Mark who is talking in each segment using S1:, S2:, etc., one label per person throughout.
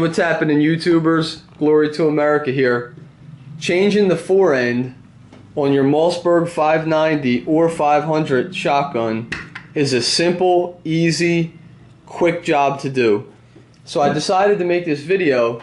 S1: what's happening, YouTubers? Glory to America here. Changing the forend on your Mossberg 590 or 500 shotgun is a simple, easy, quick job to do. So I decided to make this video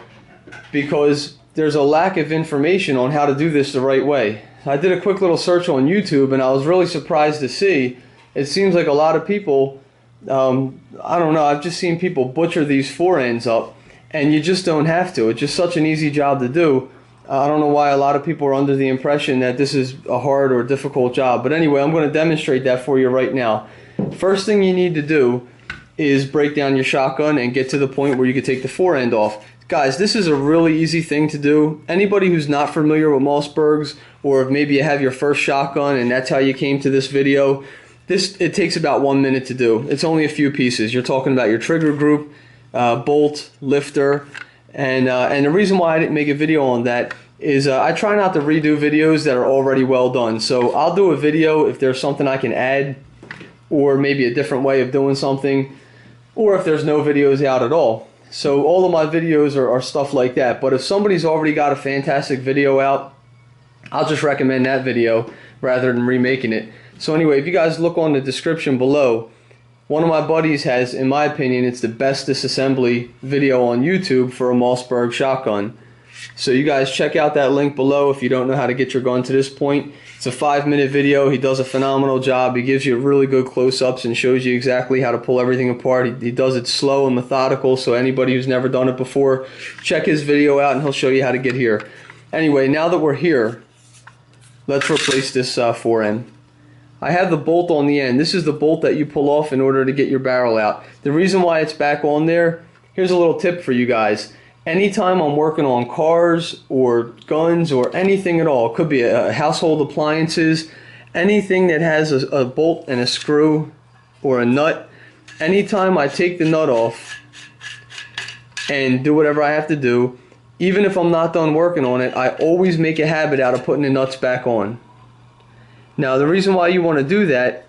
S1: because there's a lack of information on how to do this the right way. I did a quick little search on YouTube and I was really surprised to see it seems like a lot of people, I don't know, I've just seen people butcher these forends up, and you just don't have to. It's just such an easy job to do. I don't know why a lot of people are under the impression that this is a hard or difficult job. But anyway, I'm going to demonstrate that for you right now. First thing you need to do is break down your shotgun and get to the point where you can take the forend off. Guys, this is a really easy thing to do. Anybody who's not familiar with Mossbergs, or if maybe you have your first shotgun and that's how you came to this video, it takes about 1 minute to do. It's only a few pieces. You're talking about your trigger group, bolt, lifter, and the reason why I didn't make a video on that is I try not to redo videos that are already well done. So I'll do a video if there's something I can add, or maybe a different way of doing something, or if there's no videos out at all. So all of my videos are stuff like that. But if somebody's already got a fantastic video out, I'll just recommend that video rather than remaking it. So anyway, if you guys look on the description below, one of my buddies has, in my opinion, it's the best disassembly video on YouTube for a Mossberg shotgun. So you guys check out that link below if you don't know how to get your gun to this point. It's a 5-minute video. He does a phenomenal job. He gives you really good close-ups and shows you exactly how to pull everything apart. He does it slow and methodical, so anybody who's never done it before, check his video out and he'll show you how to get here. Anyway, now that we're here, let's replace this forend. I have the bolt on the end. This is the bolt that you pull off in order to get your barrel out. The reason why it's back on there, here's a little tip for you guys. Anytime I'm working on cars or guns or anything at all, it could be household appliances, anything that has a bolt and a screw or a nut, anytime I take the nut off and do whatever I have to do, even if I'm not done working on it, I always make a habit out of putting the nuts back on. Now the reason why you want to do that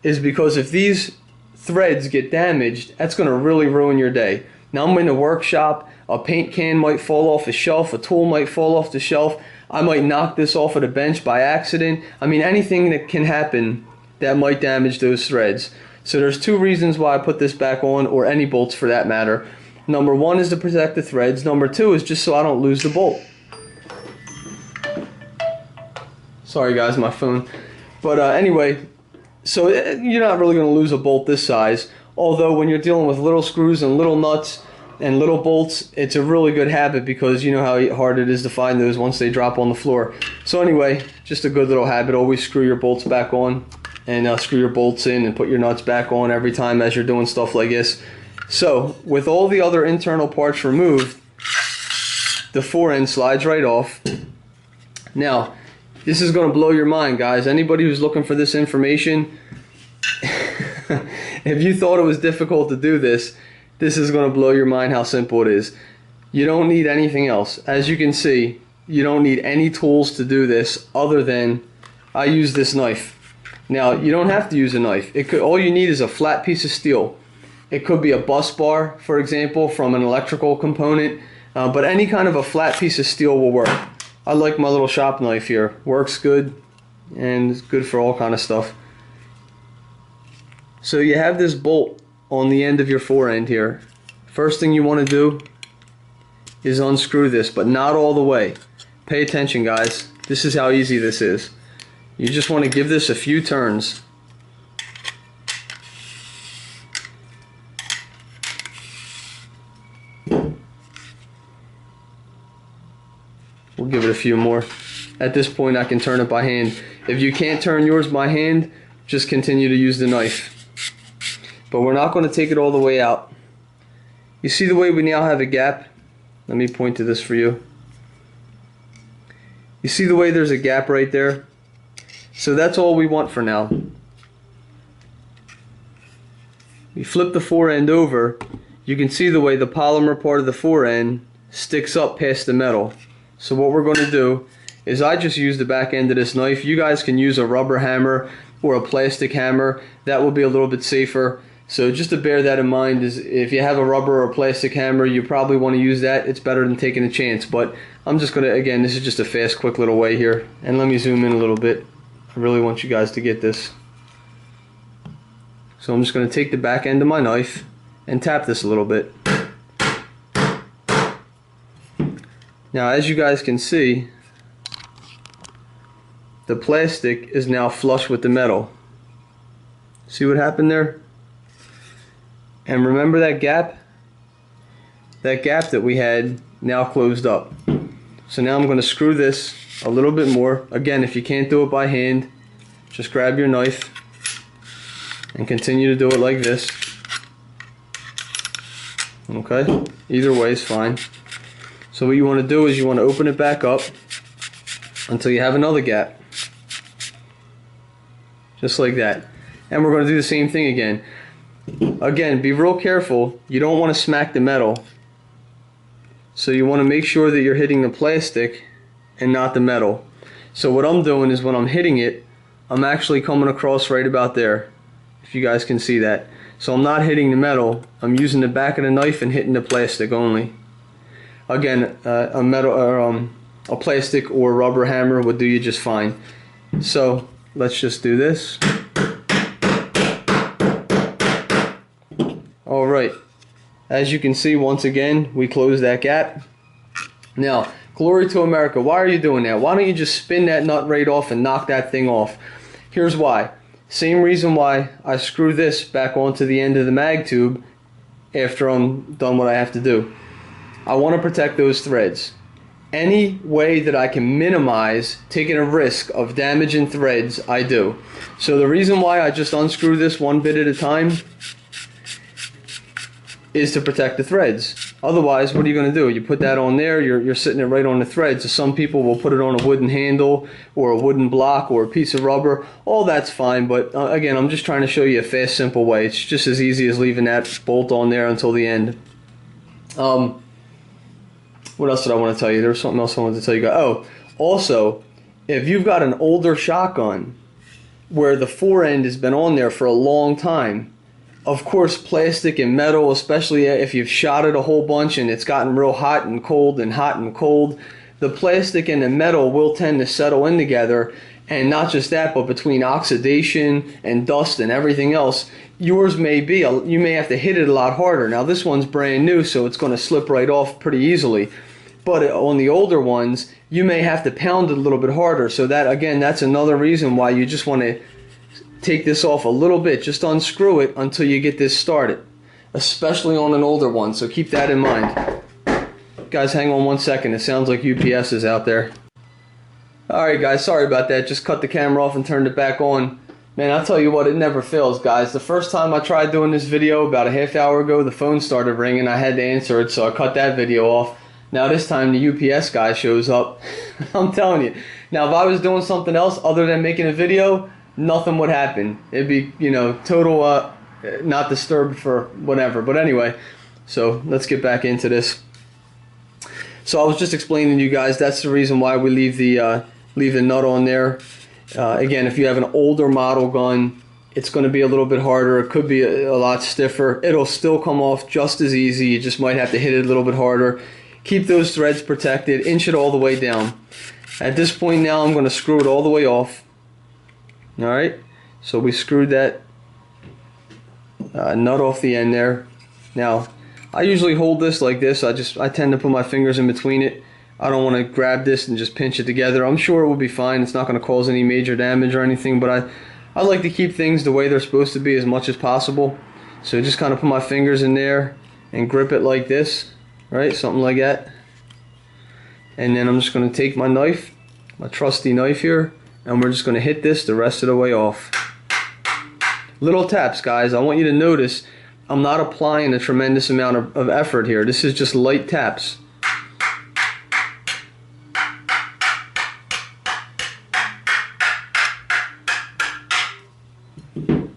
S1: is because if these threads get damaged, that's going to really ruin your day. Now I'm in a workshop, a paint can might fall off a shelf, a tool might fall off the shelf, I might knock this off of the bench by accident. I mean, anything that can happen that might damage those threads. So there's two reasons why I put this back on, or any bolts for that matter. Number one is to protect the threads. Number two is just so I don't lose the bolt. Sorry guys, my phone. But anyway, so you're not really going to lose a bolt this size. Although when you're dealing with little screws and little nuts and little bolts, it's a really good habit because you know how hard it is to find those once they drop on the floor. So anyway, just a good little habit. Always screw your bolts back on and screw your bolts in and put your nuts back on every time as you're doing stuff like this. So with all the other internal parts removed, the forend slides right off. Now, this is going to blow your mind, guys. Anybody who's looking for this information, if you thought it was difficult to do this, this is going to blow your mind how simple it is. You don't need anything else. As you can see, you don't need any tools to do this other than I use this knife. Now, you don't have to use a knife. All you need is a flat piece of steel. It could be a bus bar, for example, from an electrical component, but any kind of a flat piece of steel will work. I like my little shop knife here. Works good and it's good for all kind of stuff. So you have this bolt on the end of your forend here. First thing you want to do is unscrew this, but not all the way. Pay attention, guys. This is how easy this is. You just want to give this a few turns. We'll give it a few more. At this point I can turn it by hand. If you can't turn yours by hand, just continue to use the knife. But we're not going to take it all the way out. You see the way we now have a gap? Let me point to this for you. You see the way there's a gap right there? So that's all we want for now. We flip the forend over. You can see the way the polymer part of the forend sticks up past the metal. So what we're going to do is I just use the back end of this knife. You guys can use a rubber hammer or a plastic hammer. That will be a little bit safer. So just to bear that in mind, is if you have a rubber or plastic hammer, you probably want to use that. It's better than taking a chance. But I'm just going to, again, this is just a fast, quick little way here. And let me zoom in a little bit. I really want you guys to get this. So I'm just going to take the back end of my knife and tap this a little bit. Now, as you guys can see, the plastic is now flush with the metal. See what happened there? And remember that gap? That gap that we had now closed up. So now I'm going to screw this a little bit more. Again, if you can't do it by hand, just grab your knife and continue to do it like this. Okay? Either way is fine. So what you want to do is you want to open it back up until you have another gap. Just like that. And we're going to do the same thing again. Again, be real careful. You don't want to smack the metal. So you want to make sure that you're hitting the plastic and not the metal. So what I'm doing is when I'm hitting it, I'm actually coming across right about there. If you guys can see that. So I'm not hitting the metal. I'm using the back of the knife and hitting the plastic only. Again, a metal or a plastic or rubber hammer would do you just fine. So let's just do this. Alright, as you can see, once again, we close that gap. Now, glory to America, why are you doing that? Why don't you just spin that nut right off and knock that thing off? Here's why. Same reason why I screw this back onto the end of the mag tube after I'm done what I have to do. I want to protect those threads. Any way that I can minimize taking a risk of damaging threads, I do. So the reason why I just unscrew this one bit at a time is to protect the threads. Otherwise, what are you going to do? You put that on there, you're sitting it right on the thread. So some people will put it on a wooden handle or a wooden block or a piece of rubber. All that's fine, but again, I'm just trying to show you a fast, simple way. It's just as easy as leaving that bolt on there until the end. What else did I want to tell you? There was something else I wanted to tell you guys. Oh, also, if you've got an older shotgun where the forend has been on there for a long time, of course, plastic and metal, especially if you've shot it a whole bunch and it's gotten real hot and cold and hot and cold, the plastic and the metal will tend to settle in together. And not just that, but between oxidation and dust and everything else, yours may be, you may have to hit it a lot harder. Now this one's brand new, so it's going to slip right off pretty easily. But on the older ones, you may have to pound it a little bit harder. So that, again, that's another reason why you just want to take this off a little bit. Just unscrew it until you get this started, especially on an older one. So keep that in mind. Guys, hang on one second. It sounds like UPS is out there. Alright guys, sorry about that. Just cut the camera off and turned it back on. Man, I'll tell you what, it never fails, guys. The first time I tried doing this video about a half hour ago, the phone started ringing. I had to answer it, so I cut that video off. Now this time the UPS guy shows up. I'm telling you. Now if I was doing something else other than making a video, nothing would happen. It'd be, you know, total not disturbed for whatever. But anyway, so let's get back into this. So I was just explaining to you guys, that's the reason why we leave the nut on there. Again, if you have an older model gun, it's going to be a little bit harder. It could be a lot stiffer. It'll still come off just as easy. You just might have to hit it a little bit harder. Keep those threads protected. Inch it all the way down. At this point now, I'm going to screw it all the way off. Alright, so we screwed that nut off the end there. Now, I usually hold this like this. I tend to put my fingers in between it. I don't want to grab this and just pinch it together. I'm sure it will be fine. It's not going to cause any major damage or anything, but I like to keep things the way they're supposed to be as much as possible. So just kind of put my fingers in there and grip it like this, right? Something like that. And then I'm just going to take my knife, my trusty knife here, and we're just going to hit this the rest of the way off. Little taps, guys. I want you to notice I'm not applying a tremendous amount of effort here. This is just light taps.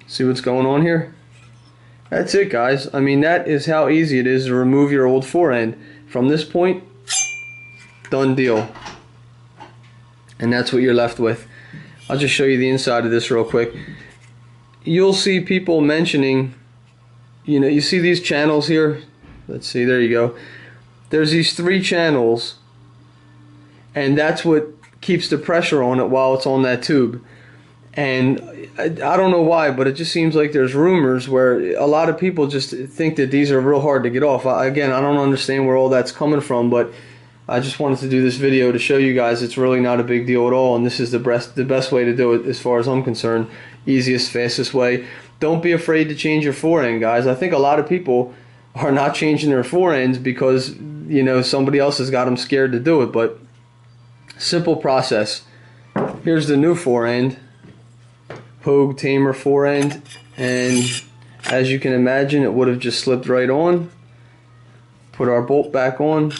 S1: See what's going on here? That's it, guys. I mean, that is how easy it is to remove your old forend. From this point, done deal. And that's what you're left with. I'll just show you the inside of this real quick. You'll see people mentioning you know, you see these channels here? Let's see, there you go. There's these 3 channels, and that's what keeps the pressure on it while it's on that tube. And I don't know why, but it just seems like there's rumors where a lot of people just think that these are real hard to get off. Again, I don't understand where all that's coming from, but I just wanted to do this video to show you guys it's really not a big deal at all, and this is the best way to do it as far as I'm concerned. Easiest, fastest way. Don't be afraid to change your forend, guys. I think a lot of people are not changing their forends because, you know, somebody else has got them scared to do it, but simple process. Here's the new forend. Hogue Tamer forend, and as you can imagine, it would have just slipped right on. Put our bolt back on,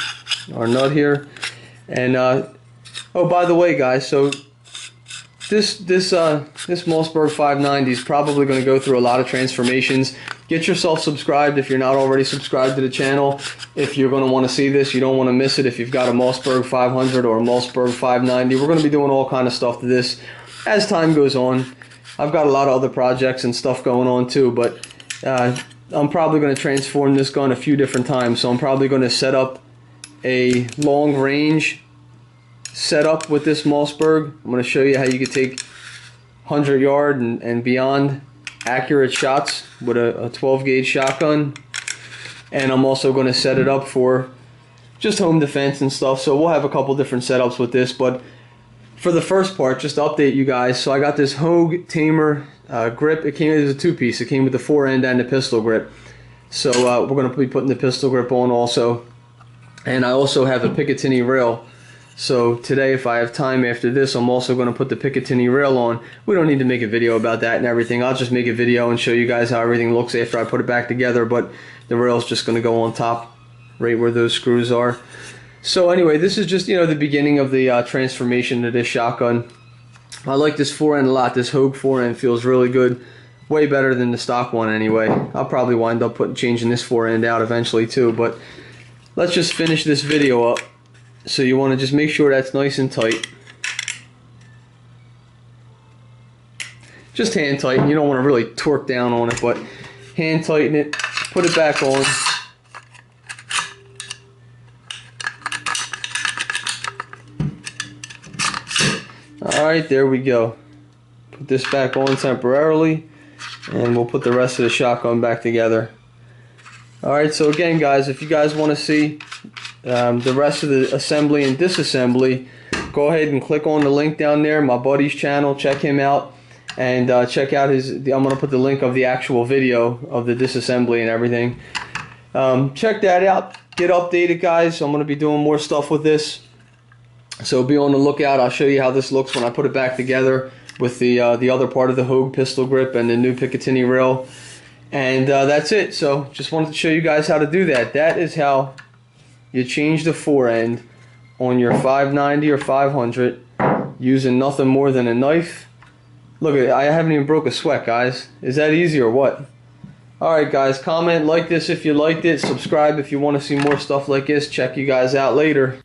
S1: our nut here, and oh, by the way, guys, so this Mossberg 590 is probably going to go through a lot of transformations. Get yourself subscribed if you're not already subscribed to the channel. If you're going to want to see this, you don't want to miss it. If you've got a Mossberg 500 or a Mossberg 590, we're going to be doing all kind of stuff to this as time goes on. I've got a lot of other projects and stuff going on too, but I'm probably going to transform this gun a few different times. So I'm probably going to set up a long range setup with this Mossberg. I'm going to show you how you could take 100 yard and beyond accurate shots with a 12 gauge shotgun. And I'm also going to set it up for just home defense and stuff. So we'll have a couple different setups with this, but for the first part, just to update you guys, so I got this Hogue Tamer grip. It came as a 2-piece. It came with the forend and the pistol grip. So we're going to be putting the pistol grip on also. And I also have a Picatinny rail. So today, if I have time after this, I'm also going to put the Picatinny rail on. We don't need to make a video about that and everything. I'll just make a video and show you guys how everything looks after I put it back together. But the rail's just going to go on top, right where those screws are. So anyway, this is just, you know, the beginning of the transformation to this shotgun. I like this forend a lot. This Hogue forend feels really good. Way better than the stock one anyway. I'll probably wind up changing this forend out eventually too. But let's just finish this video up. So you want to just make sure that's nice and tight. Just hand tighten. You don't want to really torque down on it, but hand tighten it. Put it back on. Alright, there we go. Put this back on temporarily, and we'll put the rest of the shotgun back together. Alright, so again, guys, if you guys want to see the rest of the assembly and disassembly, go ahead and click on the link down there, my buddy's channel. Check him out, and check out I'm going to put the link of the actual video of the disassembly and everything. Check that out. Get updated, guys. I'm going to be doing more stuff with this. So be on the lookout. I'll show you how this looks when I put it back together with the other part of the Hogue pistol grip and the new Picatinny rail. And that's it. So just wanted to show you guys how to do that. That is how you change the forend on your 590 or 500 using nothing more than a knife. Look at it. I haven't even broke a sweat, guys. Is that easy or what? Alright, guys. Comment, like this if you liked it. Subscribe if you want to see more stuff like this. Check you guys out later.